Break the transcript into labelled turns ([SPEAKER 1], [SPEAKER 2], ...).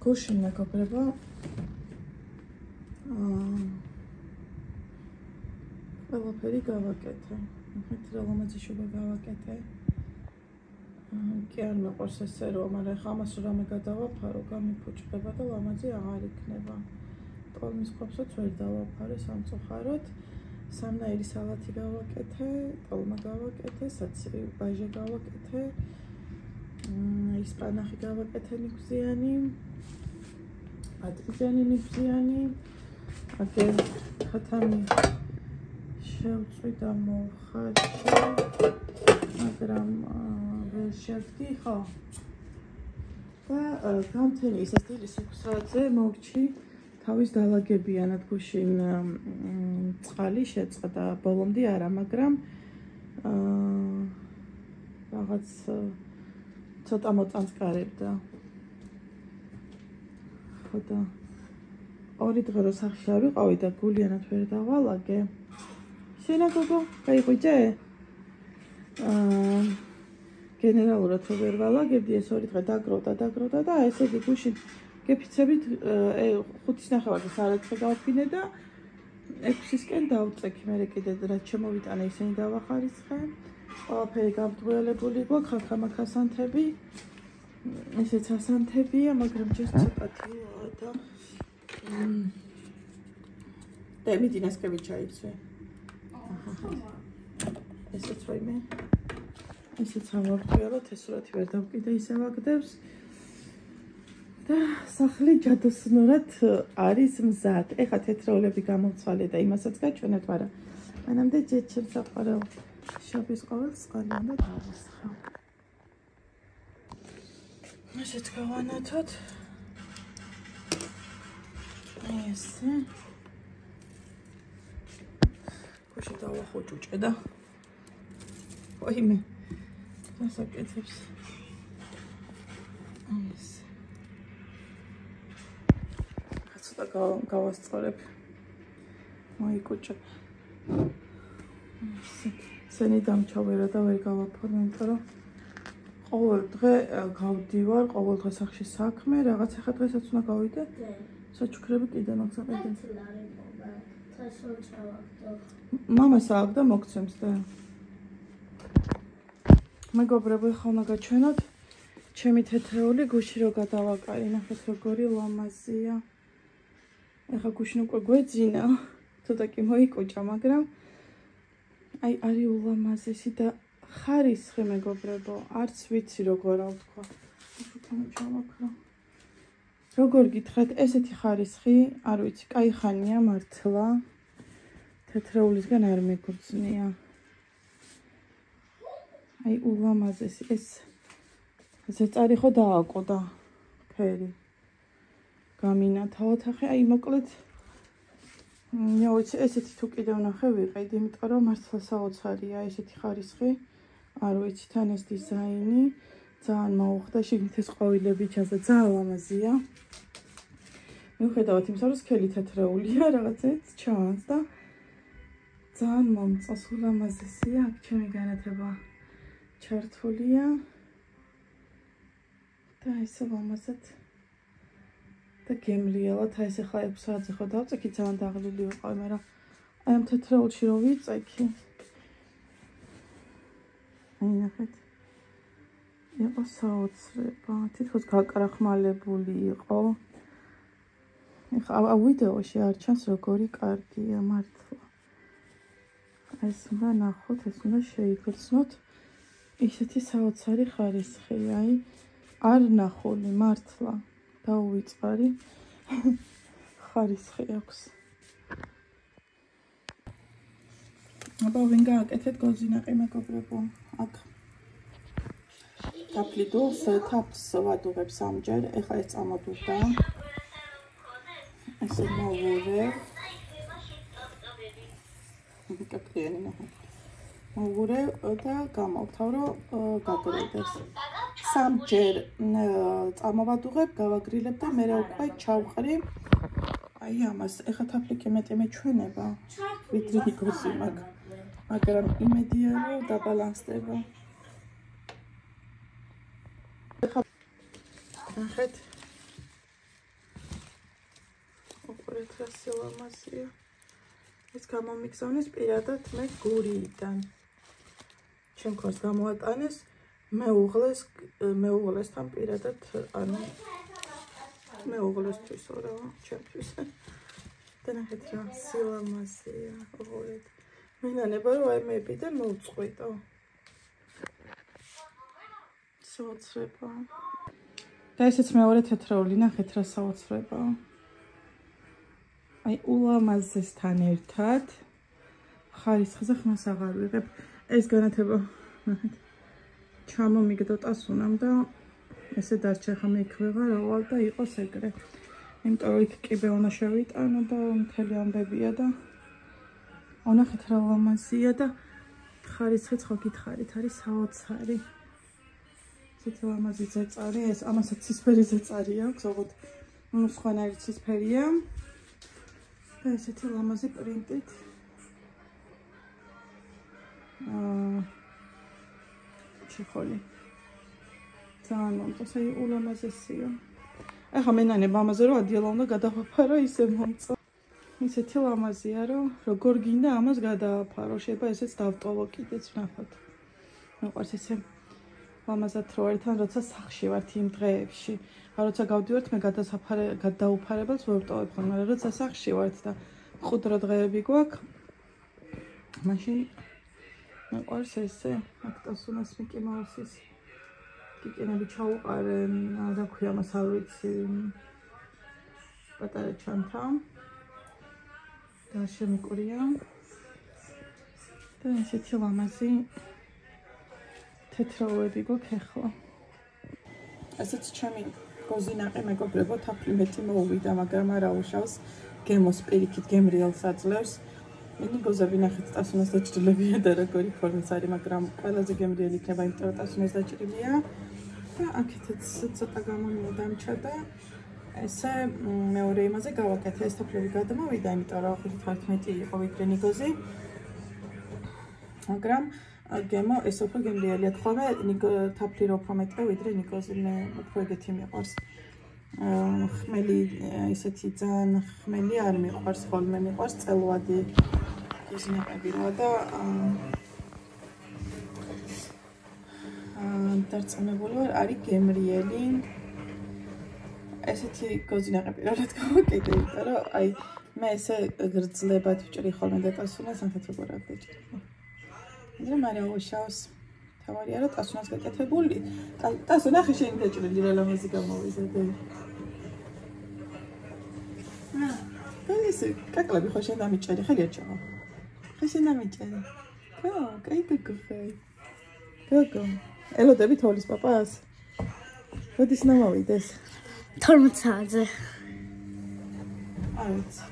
[SPEAKER 1] გუშინ მეგობრებო ყველაფერი გავაკეთე. ნახეთ რა ლამაზიშობა გავაკეთე. კი არ მეყვარს ესე რომ, მაგრამ ხა ამას რამე გადავაფარო, გამიფუჭდება და ლამაზი აღარ იქნება. ტოლმის ყოფსაც ვერ დავაფარე სამწუხაროდ. სამნაირი სალათი გავაკეთე, ტოლმა გავაკეთე, საცივი ბაჟა გავაკეთე. ისპანახი გავაკეთე ნიგზიანი. ატყიანი ნიგზიანი. აგერ ხათამი შევწვი და მოვხარშე. მაგრამ ვერ შევდგი ხო? და გამთენი ის სტილი 6 საათზე მოვჭი თავის დალაგებიანად გუშინ წყალი შეწყდა ბოლომდე არა, მაგრამ რაღაც ცოტა მოწანწკარებდა. ხო და ორი დღე რო სახში არ ვიყავი და გულიანად ვერ დავალაგე. შენა გოგო, გაიყვიჭე? გენერალურად რო ვერ ვალაგებდი, ეს ორი დღე დაგროვდა და ესე იგი გუშინ გეფიცებით 5:30 სარაცხე გავფინე და 6-ისკენ დავწექი. მე კიდე რაც შემოვიტანე ისინი დავახარისხე. ყველაფერი გამტყუელებული გვაქვს, ხაქა-მაქასანთები. ესეც ასანთებია, მაგრამ ჯერ ცოტათია და დემიდინასკები ჩაიცვე. ესეც ვაიმე. ესეც ამოვყიალოთ, ეს სურათი ვერ დავკიდე ისევ აგდებს. და სახლი ჯადოსნურად არის მზად. ეხლა თეთრეულები გამოვცვალე და იმასაც გაჩვენეთ, მაგრამ მანამდე ჩემს საყვარელ შობის ყოველს წყალი უნდა დავასხა. ესეც გავანათოთ. ესე. გუშინ დავახოჭუჭე და ვაიმე. დასაკეთებს. ესე. ცოტა გავასწორებ. მოიკუჭე. სენი დამჩავერა და ვერ გავაფორმე, იმიტომ რომ ყოველ დღე გავდივარ, ყოველ დღე სახში საქმე, რაღაც ახლა დღესაც უნდა გავიდე. საჩუქრები კიდე მაგზაყიდე. მამა სააგდა მოგცემს და მეგობრებო, ახლა უნდა გაჩვენოთ ჩემი თეთრეული გუში რო გადავაკარი. ნახეთ როგორი ლამაზია. ახლა გუშინ უკვე გვეძინა, ცოტა კი მოიკუჭა, მაგრამ აი არის ულამაზესი და ხარისხი მეგობრებო, არც ვიცი როგორ ავთქვა. როგორ გითხრათ, ესეთი ხარისხი, არ ვიცი, კაი ხანია მართლა. თეთრეულისგან არ მეგრძნია. აი ულამაზესი, ეს ზეწარი ხო დააკოდა ფერი. გამინათა ოთახი, აი მოკლედ ვიცი, ესეთი თუ კიდევ ნახე ვიყიდ, იმიტომ რომ მართლა საოცარია ესეთი ხარისხი. არ ვიცი, თან ეს დიზაინი ძალიან მოუხდა, შიგნით ეს ყვავილები ჩანს და ძალიან ლამაზია. მიუხედავად იმისა, რომ სქელი თეთრეულია, რაღაცაც ჩანს და ძალიან მომწონს, ულამაზესია. აქ ჩემი განათება ჩართულია და ესე ლამაზად და გემრიელად. აი ეს ახლა 6 საათზე ხო დავწექი, ძალიან დაღლილი ვიყავი, მაგრამ აი ამ თეთრეულში რო ვიწექი. აი ნახეთ. იყო საოცრება, თითქოს გაკრახმალებული იყო. ეხლა ვიდეოში არ ჩანს როგორი კარგია მართლა. ეს უნდა ნახოთ, ეს უნდა შეიგრძნოთ. ისეთი საოცარი ხარისხი, აი არ ნახული მართლა. დაუვიწყარი ხარისხი აქვს. აბა ვინ გააკეთეთ გოზინაყი მეგობრებო? აქ დაფლიდულს თაფს ვადუღებს ამჯერ. ეხლა ეს წამოდურდა. ესე მოვურე. ვიკეთიანი ნახე. მოვურე და გამოვთავრო გაგრილდეს. სამჯერ წამოვადუღებ, გავაგრილებ და მერე უკვე ჩავყრი. აი ამას, ეხლა თაფლიკი მეტი მეჩვენება, ვიდრე გოზი მაგ. მაგრამ იმედია რომ დაბალანსდება. ნახეთ ხედავთ რა სილამაზეა. ეს გამომიგზავნეს პირადად მე გურიიდან. ჩემ ქორს გამოატანეს მეუღლესთან პირადად, ანუ მეუღლესთვისო რა, ჩემთვის. და ნახეთ რა სილამაზეა, ოღონდ. მინანება რომ აი მეებიდან მოვწყვიტო. საოცრება. და ესეც მეორე თეთრეული, ნახეთ რა საოცრებაა. აი ულამაზესთან ერთად ხარისხზე ხმას აღარ ვიღებ. ეს განათება ნახეთ. ჩამომიგდო ტასუნამ და ესე დარჩა ხომ იქ ვეღარავალ და იყოს ეგრე. იმიტომ რომ იქ კიბე უნდა შევიტანო და მთელი ამბებია და ნახეთ რა ულამაზია და ხარისხიც ხო გითხარით, არის საოცარი. ცით ულამაზი ზეწარი, ეს ამასაც ცისფერი ზეწარი აქვს, ოღონდ სხვანაირი ცისფერია. და ესეთი ულამაზი პრინტით. ჩიხოლი. ძალიან მომწონს, აი ულამაზესია. ახლა მენანება ამაზე რომ ადიალა უნდა გადავაფარო, ისე მომწონს. ისეთი ლამაზია რომ როგორ გინდა ამას გადააფარო, შეიძლება ესეც დავტოვო კიდეც ვნახოთ. მეყვარს ესე ლამაზად რო ერთთან როცა სახლში ვართ იმ დღეებში. როცა გავდივართ მე გადაუფარებელს ვევტოვებ ხოლმე, მაგრამ როცა სახლში ვართ და ხუდრო დღეები გვაქვს, მაშინ მეყვარს ესე აქტოსუნას მიკი მაუსის კიკინები ჩაუყარე, რა ქვია მას არ ვიცი, პატარა ჩანთა. და შემიკურია. და ესეთი ლამაზი თეთროვები გვაქვს ახლა. ესეც ჩემი გოზინაყი მეგობრებო თაფლი მეტი მოუვიდა, მაგრამ არა უშავს გემოს პირიქით გემრიელს აძლევს. ენი გოზები ნახეთ ტასუნას დაჭრილებია და როგორი ფორმის არის, მაგრამ ყველაზე გემრიელი იქნება, იმიტომ რომ ტასუნას დაჭრილია. და აქეთაც ცოტა გამომდამჭა და ესე მეორე იმაზე გავაკეთე, ეს თაფლები გადმოვიდა, იმიტომ რომ ხით 11 იყო ვიდრე ნიგოზი. მაგრამ გემო ეს უფრო გემრიელია, ხოლმე თაფლი რო უფრო მეტია ვიდრე ნიგოზი, მე უფრო ეგეთი მიყვარს. ხმელი ისეთი ძალიან ხმელი არ მიყვარს, ხოლმე მიყვარს წელვადი გოზინაყები რა და დარწმუნებული ვარ, არის გემრიელი. ესეთი გოზინაყები როდესაც გავაკეთე, იმიტომ რომ აი მე ესე გრძლებად ვჭრი ხოლმე და ტასუნას ანთად როგორ არ დაჭრილი. მაგრამ არა უშავს. თავარია რომ ტასუნას გაკეთებული. ტასუნა ხე შენ დაჭრილი რა ლამაზი გამოვიზადე. და ესე კაკლები ხო შენ დამიჭერი, ხელი აჭამა. ხე შენ დამიჭერი. კაი გოგო. გოგო. ელოდები თოლის პაპას. როდის ნამოვიდეს?
[SPEAKER 2] 12 საათზე.
[SPEAKER 1] არ ვიცი.